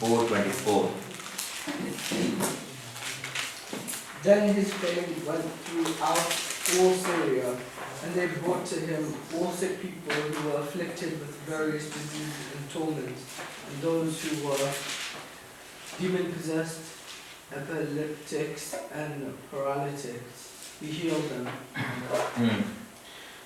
4:24। Then his fame went throughout all Syria, and they brought to him all sick people who were afflicted with various diseases and torments, and those who were demon-possessed, epileptics, and paralytics. He healed them.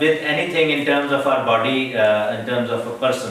with anything in terms of our body, in terms of a person.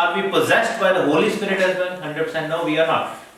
are we possessed by the Holy Spirit as well? 100% no, we are not.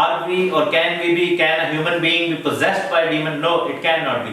Are we or can a human being be possessed by a demon? No, it cannot be.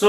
So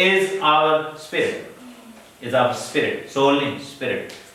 is our spirit, soul in spirit.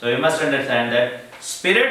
So you must understand that spirit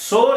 soul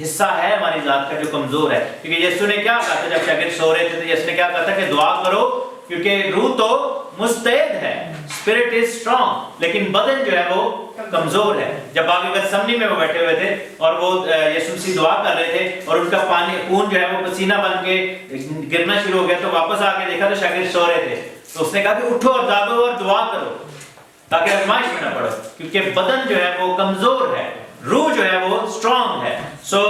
حصہ ہے ہماری ذات کا جو کمزور ہے. کیونکہ یسوع نے کیا کہا تھا جب شاگرد سو رہے تھے تو یسوع نے کیا کہا تھا کہ دعا کرو کیونکہ روح تو مستعد ہے, اسپرٹ از اسٹرانگ, لیکن بدن جو ہے وہ کمزور ہے. جب باغ گتسمنی میں وہ بیٹھے ہوئے تھے اور وہ یسوع مسیح دعا کر رہے تھے اور ان کا خون جو ہے وہ پسینہ بن کے گرنا شروع ہو گیا, تو واپس آ کے دیکھا تو شاگرد سو رہے تھے. تو اس نے کہا کہ اٹھو اور جاگو اور دعا کرو تاکہ آزمائش میں نہ پڑو, کیونکہ بدن جو ہے وہ کمزور ہے, روح جو ہے وہ اسٹرانگ ہے. سو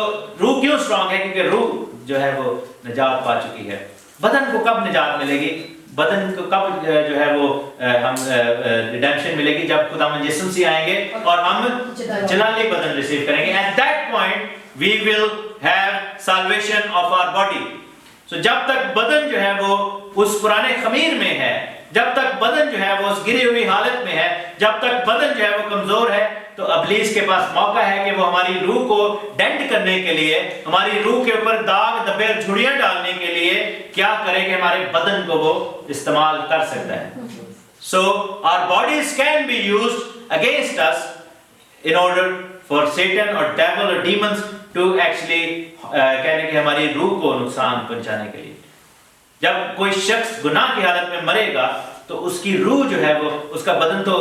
روح کیوں اسٹرانگ ہے؟ کیونکہ روح جو ہے وہ نجات پا چکی ہے. بدن کو کب نجات ملے گی؟ بدن کو کب جو ہے وہ ہم ریڈیمپشن ملے گی؟ جب خداوند یسوع مسیح آئیں گے اور ہم جلالی بدن ریسیو کریں گے. At that point we will have salvation of our body. So جب تک بدن جو ہے وہ اس پرانے خمیر میں ہے, جب تک بدن جو ہے وہ اس گری ہوئی حالت میں ہے, جب تک بدن جو ہے وہ کمزور ہے, تو ابلیس کے پاس موقع ہے کہ وہ ہماری روح کو ڈینٹ کرنے کے لیے, ہماری روح کے اوپر داغ دبے اور جھڑیاں ڈالنے کے لیے کیا کرے کہ ہمارے بدن کو وہ استعمال کر سکتا ہے. So our bodies can be used against us in order for Satan or devil or demons to actually کہنے کہ ہماری روح کو نقصان پہنچانے کے لیے. جب کوئی شخص گناہ کی حالت میں مرے گا تو اس کی روح جو ہے وہ, اس کا بدن تو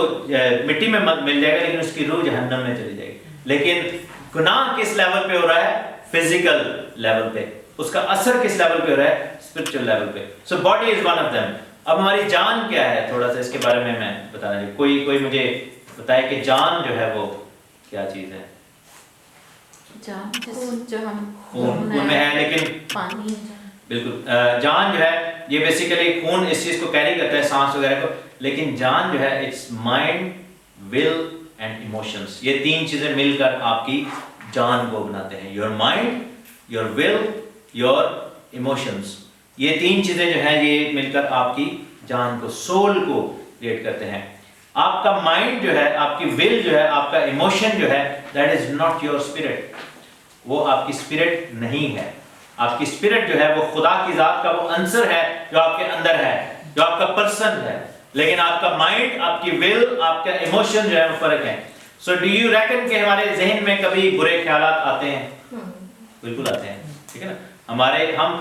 مٹی میں مل جائے گا لیکن اس کی روح جہنم میں چلی جائے گی. لیکن گناہ کس لیول پہ ہو رہا ہے؟ فزیکل لیول پہ. اس کا اثر کس لیول پہ ہو رہا ہے؟ اسپرچل لیول پہ. So body is one of them. اب ہماری جان کیا ہے؟ تھوڑا سا اس کے بارے میں بتانا چاہیے. کوئی مجھے بتائے کہ جان جو ہے وہ کیا چیز ہے؟ جان جو ہم خون میں ہے, لیکن پانی بالکل جان جو ہے یہ بیسیکلی خون اس چیز کو کیری کرتا ہے, سانس وغیرہ کو, لیکن جان جو ہے it's mind, will and emotions. یہ تین چیزیں مل کر آپ کی جان کو بناتے ہیں. Your mind, your will, your emotions. یہ تین چیزیں جو ہیں یہ مل کر آپ کی جان کو, سول کو کریٹ کرتے ہیں. آپ کا مائنڈ جو ہے, آپ کی ول جو ہے, آپ کا ایموشن جو ہے, that is not your spirit. وہ آپ کی اسپرٹ نہیں ہے. آپ کی اسپرٹ جو ہے وہ خدا کی ذات کا وہ عنصر ہے جو آپ کے اندر ہے, جو آپ کا پرسن ہے. لیکن آپ کا مائنڈ, آپ کی ول, آپ کا ایموشن جو ہے وہ فرق ہے. سو ڈو یو ریکن کہ ہمارے ذہن میں کبھی برے خیالات آتے ہیں؟ بالکل آتے ہیں, ٹھیک ہے نا. ہم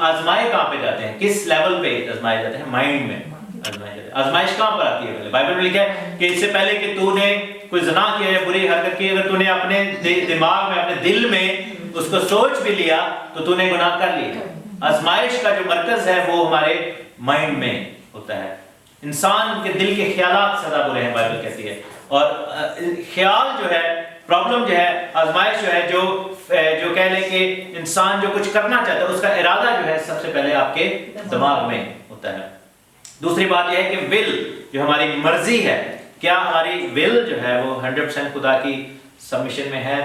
آزمائے کہاں پہ جاتے ہیں؟ کس لیول پہ آزمائے جاتے ہیں؟ مائنڈ میں آزمائے جاتے ہیں. آزمائش کہاں پر آتی ہے؟ بائبل میں لکھا ہے کہ اس سے پہلے کہ تو نے کوئی زنا کیا یا بری حرکت کی, اگر تو نے اپنے دماغ میں, اپنے دل میں اس کو سوچ بھی لیا تو تو نے گناہ کر لیا. آزمائش کا جو مرکز ہے وہ ہمارے مائنڈ میں ہوتا ہے. انسان کے دل کے خیالات سدا برے ہیں, بائبل کہتی ہے. اور خیال جو ہے, پرابلم جو ہے, آزمائش جو ہے, جو کہہ لیں کہ انسان جو کچھ کرنا چاہتا ہے اس کا ارادہ جو ہے سب سے پہلے آپ کے دماغ میں ہوتا ہے. دوسری بات یہ ہے کہ ول, جو ہماری مرضی ہے, کیا ہماری ول جو ہے وہ 100% خدا کی سبمیشن میں ہے؟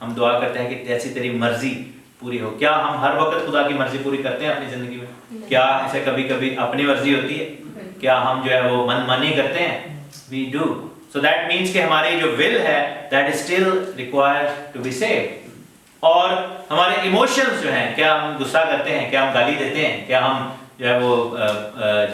ہم دعا کرتے ہیں کہ ایسی تیری مرضی پوری ہو. کیا ہم ہر وقت خدا کی مرضی پوری کرتے ہیں اپنی زندگی میں؟ کیا اسے کبھی کبھی اپنی مرضی ہوتی ہے؟ کیا ہم جو ہے وہ من مانی کرتے ہیں؟ we do. So that means کہ ہماری جو will ہے that is still required to be saved. اور ہمارے ایموشنز جو ہیں, کیا ہم غصہ کرتے ہیں, کیا ہم گالی دیتے ہیں, کیا ہم جو ہے وہ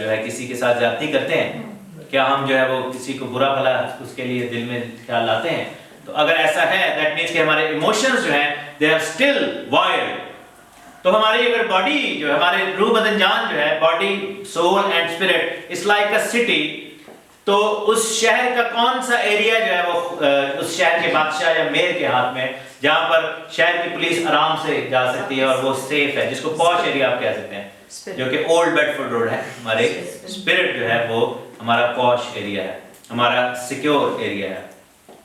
جو ہے کسی کے ساتھ زیادتی کرتے ہیں, کیا ہم جو ہے وہ کسی کو برا بھلا اس کے لیے دل میں خیال لاتے ہیں؟ تو اگر ایسا ہے that means کہ ہمارے ایموشنز جو ہیں they are still wired. تو ہماری اگر باڈی جو ہے, ہمارے روح بدن جان جو ہے, body soul and spirit is like a city, تو اس شہر کا کون سا ایریا جو ہے وہ اس شہر کے بادشاہ یا میئر کے ہاتھ میں, جہاں پر شہر کی پولیس آرام سے جا سکتی ہے اور وہ سیف ہے, جس کو پوش ایریا آپ کہہ سکتے ہیں, جو کہ اولڈ بیڈفورڈ روڈ ہے. ہمارے اسپرٹ جو ہے وہ ہمارا پوش ایریا ہے, ہمارا سیکیور ایریا ہے.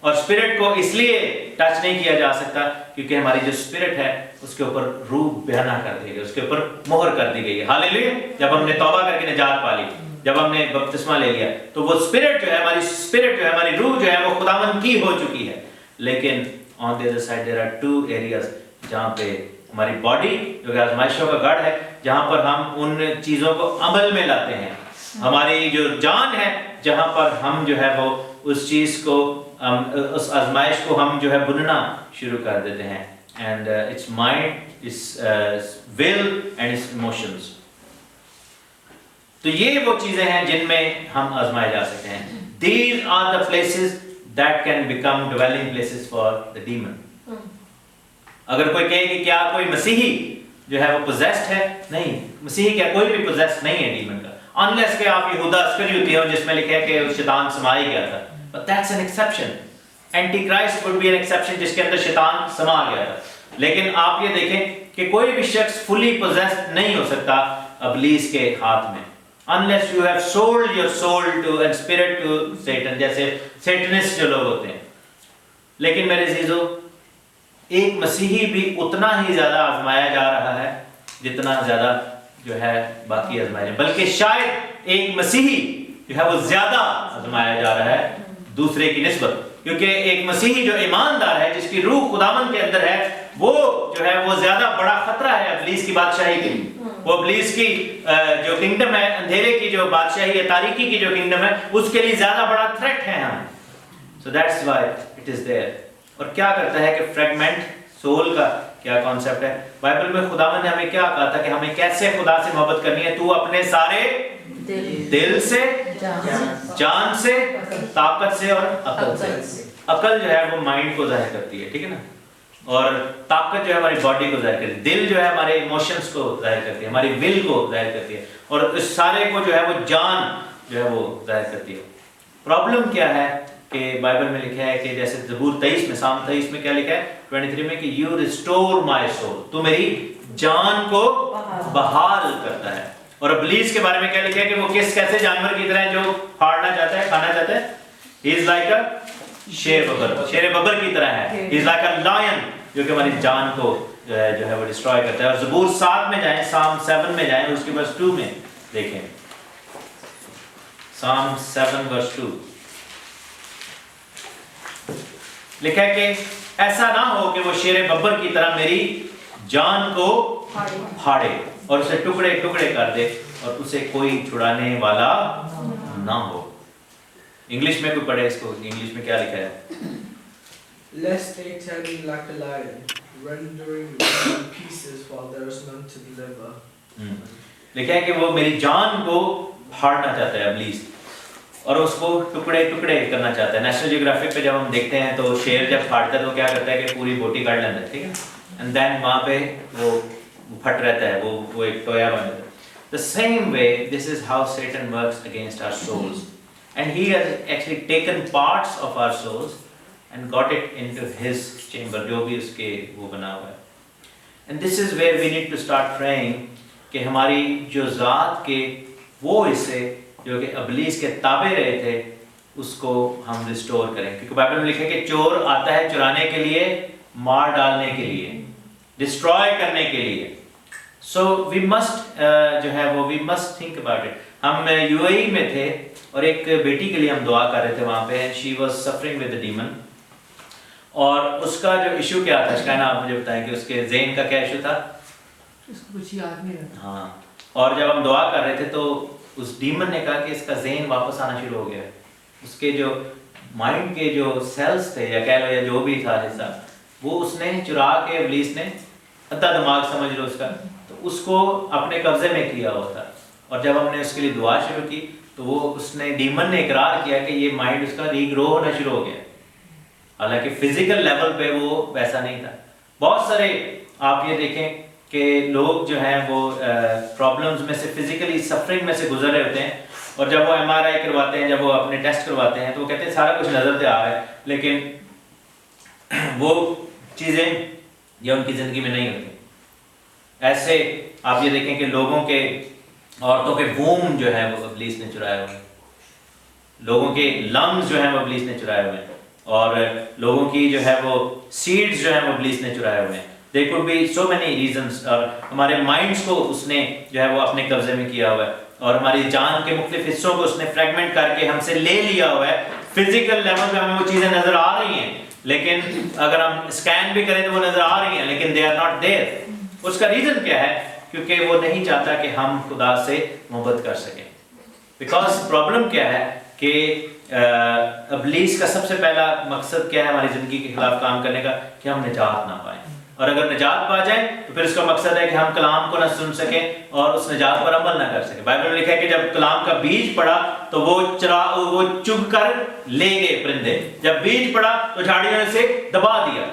اور اسپرٹ کو اس لیے ٹچ نہیں کیا جا سکتا کیونکہ ہماری جو اسپرٹ ہے اس کے اوپر روح بیانہ کر دی گئی, اس کے اوپر مہر کر دی گئی ہے. ہاللیلویا. جب ہم نے توبہ کر کے نجات پا لی, جب ہم نے بپتسمہ لے لیا, تو وہ اسپرٹ جو ہے, ہماری اسپرٹ جو ہے, ہماری روح جو ہے وہ خداوند کی ہو چکی ہے. لیکن on the other side there are two areas جہاں پہ ہماری باڈی جو کہ آزمائشوں کا گڑھ ہے, جہاں پر ہم ان چیزوں کو عمل میں لاتے ہیں. ہماری جو جان ہے, جہاں پر ہم جو ہے وہ اس چیز کو, اس آزمائش کو ہم جو ہے بننا شروع کر دیتے ہیں. And it's mind, it's will and it's emotions. تو یہ وہ چیزیں ہیں جن میں ہم آزمائے جا سکتے ہیں. These are the places that can become dwelling places for the demon. اگر کوئی کہے کہ کیا کوئی مسیحی جو ہے وہ possessed ہے، نہیں، مسیحی کیا کوئی بھی possessed نہیں ہے ڈیمن کا، unless کہ آپ یہودا اسکریوتی ہو جس میں لکھا ہے کہ شیطان سما ہی گیا تھا. But that's an exception. Antichrist would be an exception جس کے اندر شیطان سما گیا تھا. لیکن آپ یہ دیکھیں کہ کوئی بھی شخص fully possessed نہیں ہو سکتا ابلیس کے ہاتھ میں، unless you have sold your soul to and spirit to Satan، جیسے سیٹنسٹ جو لوگ ہوتے ہیں. لیکن میرے عزیزو، ایک مسیحی بھی اتنا ہی زیادہ آزمایا جا رہا ہے جتنا زیادہ جو ہے باقی آزمائے جائیں، بلکہ شاید ایک مسیحی جو ہے وہ زیادہ آزمایا جا رہا ہے دوسرے کی نسبت، کیونکہ ایک مسیحی جو ایماندار ہے، جس کی روح خداوند کے اندر ہے، وہ جو ہے وہ زیادہ بڑا خطرہ ہے ابلیس کی بادشاہی کے لیے. وہ ابلیس کی جو کنگڈم ہے، اندھیرے کی جو بادشاہی ہے، تاریکی کی جو کنگڈم ہے، اس کے لیے زیادہ بڑا تھریٹ ہے ہم. So that's why it is there. اور کیا کرتا ہے کہ فریگمنٹ سول کا کیا کانسیپٹ ہے؟ بائبل میں خداوند نے ہمیں کیا کہا تھا کہ ہمیں کیسے خدا سے محبت کرنی ہے؟ تو اپنے سارے دل سے، جان سے، طاقت سے اور عقل سے. عقل جو ہے وہ مائنڈ کو ظاہر کرتی ہے، ٹھیک ہے نا، اور طاقت جو ہے ہماری باڈی کو ظاہر کرتی ہے، دل جو ہے ہمارے ایموشنز کو ظاہر کرتی ہے، ہماری ول کو ظاہر کرتی ہے، اور اس سارے کو جو ہے وہ جان جو ہے وہ ظاہر کرتی ہے. پرابلم کیا ہے کہ بائبل میں لکھا ہے کہ جیسے زبور 23 میں، سام 23 میں کیا لکھا ہے 23 میں کہ یو ریسٹور مائی سول، تو میری جان کو بحال کرتا ہے. اور ابلیس کے بارے میں کیا لکھا ہے کہ وہ کیسے جانور کی طرح ہے جو پھاڑنا چاہتا ہے، کھانا چاہتا ہے. ہی از لائک اے شیر ببر، شیر ببر کی طرح ہے. ہی از لائک اے لائن، جو کہ ہماری جان کو جو ہے وہ ڈسٹروائے کرتا ہے. اور زبور 7 میں جائیں، سام 7 میں جائیں، اس کے verse 2 میں دیکھیں، سام 7 verse 2 لکھا ہے کہ ایسا نہ ہو کہ وہ شیر ببر کی طرح میری جان کو پھاڑے اور اسے ٹکڑے ٹکڑے کر دے اور اسے کوئی چھڑانے والا نہ ہو. انگلش میں کوئی پڑھے اس کو، انگلش میں کیا لکھا ہے؟ Lest they tear me like a lion, rendering me in pieces while there is none to deliver. لکھا ہے کہ وہ میری جان کو پھاڑنا چاہتا ہے ابلیس، اور اس کو ٹکڑے ٹکڑے کرنا چاہتا ہے. نیشنل جیوگرافک پہ جب ہم دیکھتے ہیں تو شیر جب پھاڑتا ہے تو کیا کرتا ہے کہ پوری بوٹی کاٹ لیتا ہے، ٹھیک ہے، اینڈ دین وہاں پہ وہ پھٹ رہتا ہے، وہ ایک ٹویا بن جاتا ہے. The same way, this is how Satan works against our souls. And he has actually taken parts of our souls and got it into his chamber, جو بھی اس کے وہ بنا ہوا ہے. And this is where we need to start praying کہ ہماری جو ذات کے وہ حصے جو کہ ابلیس کے تابع رہے تھے اس کو ہم ریسٹور کریں. کیونکہ بائبل میں لکھا ہے کہ چور آتا ہے چرانے کے لیے، مار ڈالنے کے لیے، ڈسٹروائے کرنے کے لیے. سو وی مسٹ جو ہے وہ we must think about it. ہم یو اے ای میں تھے اور ایک بیٹی کے لیے ہم دعا کر رہے تھے وہاں پہ. She was suffering with a demon, اور اس کا جو ایشو کیا تھا، شکائنا آپ مجھے بتائیں کہ اس کے ذہن کا کیا ایشو تھا؟ اس کو کچھ یاد نہیں رہتا. ہاں، اور جب ہم دعا کر رہے تھے تو اس ڈیمن نے کہا کہ اس کا ذہن واپس آنا شروع ہو گیا. اس کے جو مائنڈ کے جو سیلز تھے یا کہہ لو یا جو بھی تھا حصہ، وہ اس نے چرا کے ابلیس نے ادھا دماغ سمجھ لو اس کا، تو اس کو اپنے قبضے میں کیا ہوا تھا. اور جب ہم نے اس کے لیے دعا شروع کی تو وہ اس نے ڈیمن نے اقرار کیا کہ یہ مائنڈ اس کا ری گرو ہونا شروع ہو گیا، حالانکہ فزیکل لیول پہ وہ ویسا نہیں تھا. بہت سارے آپ یہ دیکھیں کہ لوگ جو ہیں وہ پرابلمز میں سے، فزیکلی سفرنگ میں سے گزر رہے ہوتے ہیں، اور جب وہ ایم آر آئی کرواتے ہیں، جب وہ اپنے ٹیسٹ کرواتے ہیں تو وہ کہتے ہیں سارا کچھ نظر سے آ رہا ہے، لیکن وہ چیزیں یہ ان کی زندگی میں نہیں ہوتی. ایسے آپ یہ دیکھیں کہ لوگوں کے، عورتوں کے ووم جو ہے وہ ابلیس نے چرائے ہوئے ہیں، لوگوں کے لنگز جو ہیں وہ ابلیس نے چرائے ہوئے ہیں، اور لوگوں کی جو ہے وہ سیڈز جو ہیں وہ ابلیس نے چرائے ہوئے ہیں. There could be so many reasons. اور ہمارے مائنڈس کو اس نے جو ہے وہ اپنے قبضے میں کیا ہوا ہے، اور ہماری جان کے مختلف حصوں کو اس نے فریگمنٹ کر کے ہم سے لے لیا ہوا ہے. فزیکل لیول پہ ہمیں وہ چیزیں نظر آ رہی ہیں، لیکن اگر ہم اسکین بھی کریں تو وہ نظر آ رہی ہیں، لیکن they are not there. اس کا ریزن کیا ہے؟ کیونکہ وہ نہیں چاہتا کہ ہم خدا سے محبت کر سکیں. بیکاز پرابلم کیا ہے کہ ابلیس کا سب سے پہلا مقصد کیا ہے ہماری زندگی کے خلاف کام کرنے کا؟ کہ ہم نجات نہ پائیں. اور اگر نجات پا جائیں تو پھر اس کا مقصد ہے کہ ہم کلام کو نہ سن سکیں اور اس نجات پر عمل نہ کر سکیں. بائبل میں لکھا ہے کہ جب کلام کا بیج پڑا تو وہ چگ کر لے گئے پرندے، جب بیج پڑا تو جھاڑیوں نے سے دبا دیا.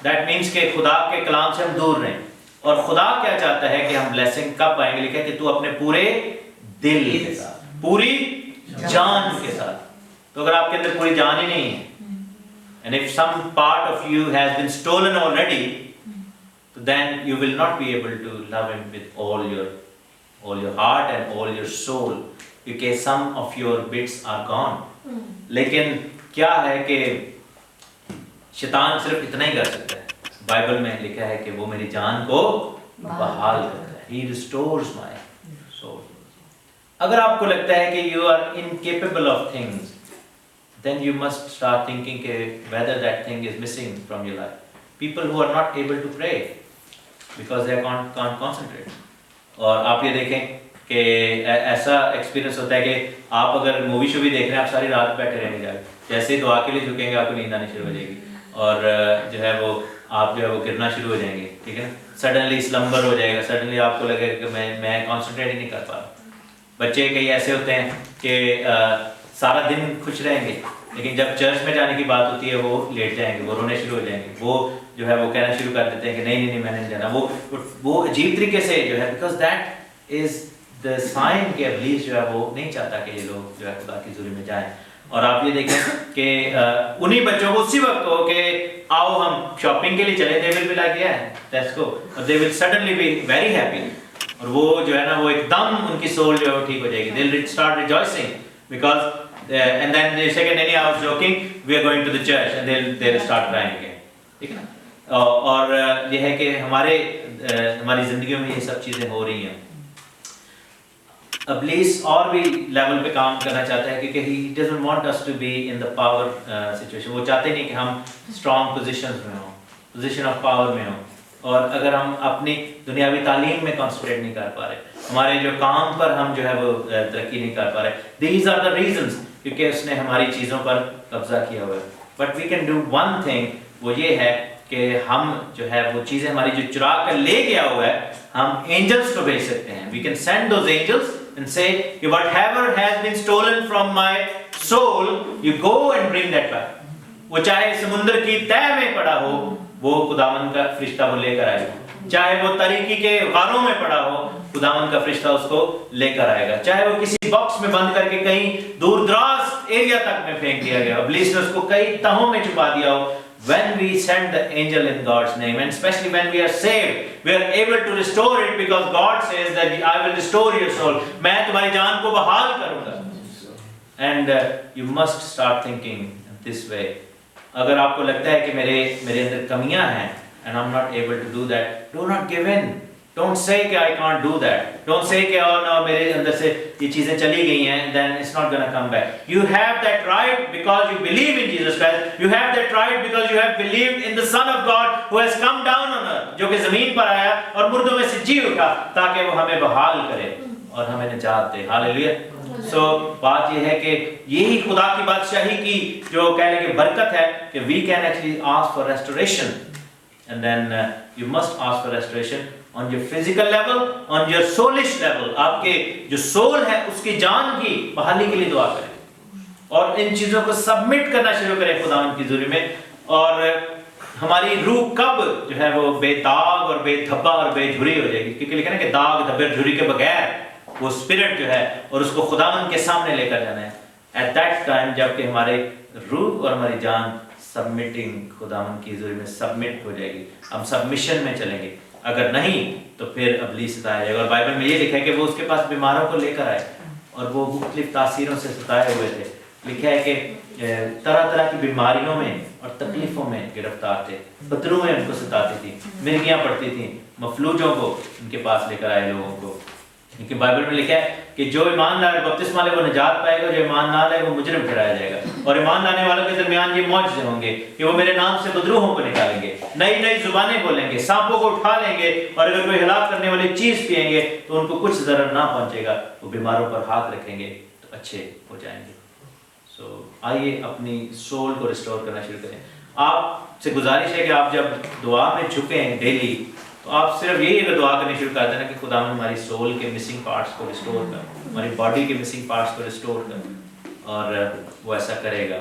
دیٹ مینس کہ خدا کے کلام سے ہم دور رہیں. اور خدا کیا چاہتا ہے کہ ہم بلیسنگ کب پائیں گے؟ لکھا ہے کہ تو اپنے پورے دل کے ساتھ, پوری جان کے ساتھ. تو اگر آپ کے اندر پوری جان ہی نہیں ہے, and if some part of you has been stolen already, then you will not be able to love him with all your heart and all your soul, because some of your bits are gone. لیکن کیا ہے کہ شیطان صرف اتنا ہی کر سکتا ہے. بائبل میں لکھا ہے کہ وہ میری جان کو بحال کرتا ہے. He restores my soul. اگر آپ کو لگتا ہے کہ you are incapable of things, then you must start thinking کہ whether that thing is missing from your life. People who are not able to pray because they can't concentrate. اور آپ یہ دیکھیں کہ ایسا ایکسپیرینس ہوتا ہے کہ آپ اگر مووی شو بھی دیکھ رہے ہیں, آپ ساری رات بیٹھے رہیں گے, جیسے ہی دعا کے لیے جھکیں گے آپ کو نیند آنی شروع ہو جائے گی, اور جو ہے وہ آپ جو ہے وہ گرنا شروع ہو جائیں گے. ٹھیک ہے نا, سڈنلی سلمبر ہو جائے گا, سڈنلی آپ کو لگے گا کہ میں کانسنٹریٹ ہی نہیں کر پا رہا. بچے کئی ایسے ہوتے ہیں کہ سارا دن خوش رہیں گے, لیکن جب چرچ میں جانے کی بات ہوتی ہے وہ لیٹ جائیں گے, وہ رونے شروع ہو جائیں گے, وہ جو ہے وہ کہنا شروع کر دیتے ہیں کہ نہیں میں نہیں جانا. وہ عجیب طریقے سے جو ہے, because that is the sign کہ ابلیس جو ہے وہ نہیں چاہتا کہ یہ لوگ جو ہے خدا کی حضوری میں جائیں. اور آپ یہ دیکھیں کہ انہی بچوں کو اسی وقت ہو کہ آؤ ہم شاپنگ کے لیے چلے, they will be like yeah let's go, they will suddenly be very happy. اور وہ جو ہے نا وہ ایک دم ان کی سول جو ہے وہ ٹھیک ہو جائے گی. they'll start rejoicing because and then they say کہ نہیں I was joking, we are going to the church, and they'll start crying again. ٹھیک ہے نا. اور یہ ہے کہ ہماری زندگیوں میں یہ سب چیزیں ہو رہی ہیں. ابلیس اور بھی لیول پہ کام کرنا چاہتا ہے کیونکہ he doesn't want us to be in the power situation. وہ چاہتے نہیں کہ ہم اسٹرانگ پوزیشنز میں ہوں, پوزیشن آف پاور میں ہوں. اور اگر ہم اپنی دنیاوی تعلیم میں کنسنٹریٹ نہیں کر پا رہے, ہمارے جو کام پر ہم جو ہے وہ ترقی نہیں کر پا رہے, these are the reasons, کیونکہ اس نے ہماری چیزوں پر قبضہ کیا ہوا ہے. But we can do one thing, وہ یہ ہے کہ ہم جو ہے وہ چیزیں ہماری جو چرا کر لے گیا ہوا ہے, ہم اینجلس کو بھیج سکتے ہیں. We can send those angels and say whatever has been stolen from my soul, you go and bring that back. وہ چاہے سمندر کی تہ میں پڑا ہو, وہ خداوند کا فرشتہ وہ لے کر آئے گا. چاہے وہ تاریکی کے غاروں میں پڑا ہو, خداوند کا فرشتہ اس کو لے کر آئے گا. چاہے وہ کسی باکس میں بند کر کے کہیں دور دراز ایریا تک میں پھینک دیا گیا, ابلیس نے اس کو کئی تہوں میں چھپا دیا ہو. When we send the angel in God's name, and especially when we are saved, we are able to restore it because God says that I will restore your soul. میں تمہاری جان کو بحال کروں گا. And you must start thinking this way. اگر آپ کو لگتا ہے کہ میرے اندر کمیاں ہیں and I'm not able to do that, do not give in. Don't say کہ I can't do that. Don't say کہ oh no, میرے اندر سے یہ چیزیں چلی گئی ہیں, then it's not going to come back. You have that right because you believe in Jesus Christ. You have that right because you have believed in the Son of God who has come down on earth, جو کہ زمین پر آیا اور مردوں میں سے جی اٹھا تاکہ وہ ہمیں بحال کرے اور ہمیں نجات دے. ہاللیلویا. سو بات یہ ہے کہ یہی خدا کی بادشاہی کی جو کہنے کی برکت ہے کہ we can actually ask for restoration. And then you must ask for restoration on your physical level, on your soulish level. آپ کے جو سول ہے اس کی جان کی بحالی کے لیے دعا کریں اور ان چیزوں کو سبمٹ کرنا شروع کریں خداوند کی حضوری میں. اور ہماری روح کب جو ہے وہ بے داغ اور بے دھبا اور بے جھری ہو جائے گی, کیونکہ لکھا ہے کہ داغ دھبے اور جھری کے بغیر وہ اسپرٹ جو ہے اور اس کو خداوند کے سامنے لے کر جانا ہے. ایٹ دیٹ ٹائم جب کہ ہمارے روح اور ہماری جان سبمٹنگ خداوند کی حضوری میں سبمٹ ہو جائے گی, ہم سبمیشن میں چلیں گے. اگر نہیں تو پھر ابلیس ستایا جائے گا. اور بائبل میں یہ لکھا ہے کہ وہ اس کے پاس بیماروں کو لے کر آئے اور وہ مختلف تاثیروں سے ستائے ہوئے تھے. لکھا ہے کہ طرح طرح کی بیماریوں میں اور تکلیفوں میں گرفتار تھے, بدرویں ان کو ستاتی تھی, مرگیاں پڑتی تھیں, مفلوجوں کو ان کے پاس لے کر آئے لوگوں کو. کیونکہ بائبل میں لکھا ہے کہ جو ایمان لائے بپتسمہ لے وہ نجات پائے گا, جو ایمان نہ لائے وہ مجرم ٹھہرایا جائے گا. اور ایمان لانے والوں کے درمیان یہ معجزے ہوں گے کہ وہ میرے نام سے بدروہوں کو نکالیں گے, نئی نئی زبانیں بولیں گے, سانپوں کو اٹھا لیں گے, اور اگر کوئی ہلاک کرنے والی چیز پئیں گے تو ان کو کچھ ضرر نہ پہنچے گا. وہ بیماروں پر ہاتھ رکھیں گے تو اچھے ہو جائیں گے. سو آئیے اپنی سول کو ریسٹور کرنا شروع کریں. آپ سے گزارش ہے کہ آپ جب دعا میں جھکیں ڈیلی تو آپ صرف یہی اگر دعا کرنی شروع کر دینا کہ خداوند ہماری سول کے مسنگ پارٹس کو ریسٹور کر, ہماری باڈی کے مسنگ پارٹس کو ریسٹور کر, اور وہ ایسا کرے گا.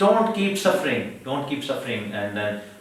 don't keep suffering and then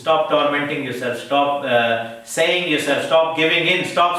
Stop tormenting yourself, stop saying yourself, stop giving in, stop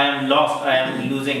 I am lost, I am losing,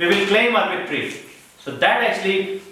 we will claim our victory. So that actually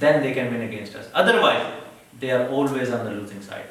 then they can win against us. Otherwise, they are always on the losing side.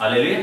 Hallelujah.